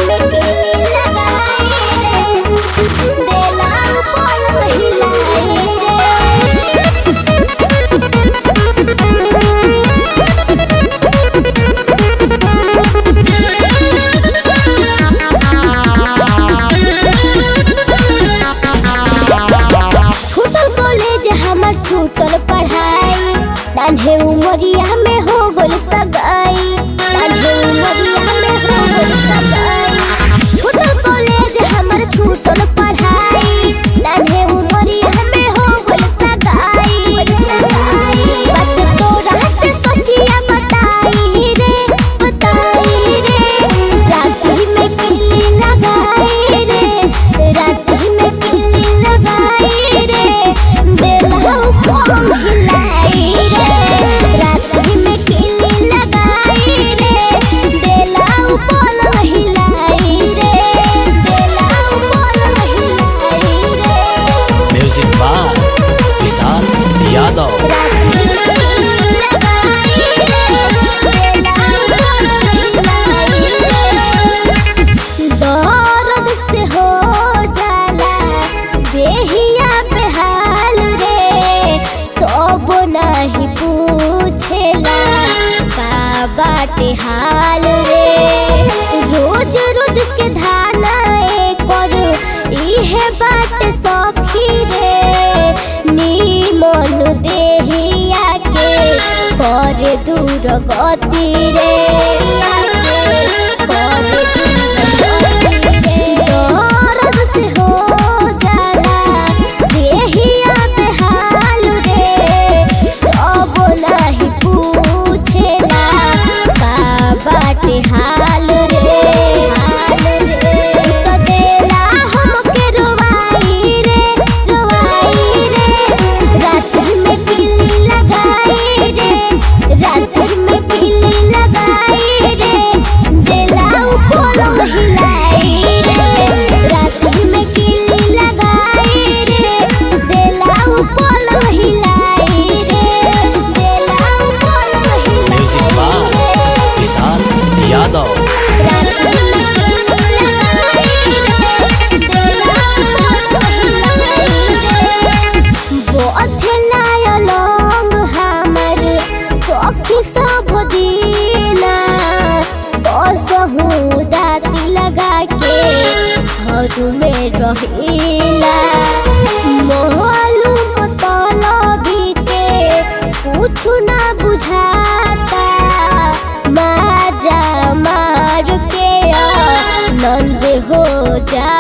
में किल्ली लगाई रे, देला पलंग हिलाई रे। छूटल कॉलेज हमर छूटल पढ़ाई, नान्हे उमरिया में हो गइल सगाई, नान्हे उमरिया में हो गइल सगाई। छूटल कॉलेज हमर छूटल पढ़ाई, नान्हे उमरिया में हो गइल सगाई। बात तोरा से सोचिया बताई रे, बताई रे। राती में किल्ली लगाई रे, राती में किल्ली लगाई रे, देला पलंग हिलाई रे। राती में किल्ली लगाई रे, देला पलंग हिलाई रे, देला पलंग हिलाई रे। म्यूजिक बाय विशाल यादव। दर्द से हो जाला देहिया बेहाल रे, तब नहीं पूछेला का बाटे हाल रे। रोज रोज के धाना कर इहे बाटे सखी रे, नीमन देहिया के कर दूर गति रे। दर्द से हो जाला देहिया बेहाल रे, अब नहीं पूछेला का बाटे हाल रे, हाल रे। तो देला हमके रोवाई रे, रोवाई रे। राती में किल्ली लगाई रे, राती में किल्ली लगाई रे, देला पलंग हिलाई रे। राती में किल्ली लगाई रे, देला पलंग हिलाई रे, देला पलंग म्यूजिक हिलाई बाय रे। विशाल यादव। राती में किल्ली लगाई रे, देला पलंग हिलाई रे। बोथेला लौंग हमर चौकी सब दीना, बसहु दाती लगा के घर में रहिला। मालूम मतलबी के कुछ ना बुझाता, माजा मार के नंद हो जा।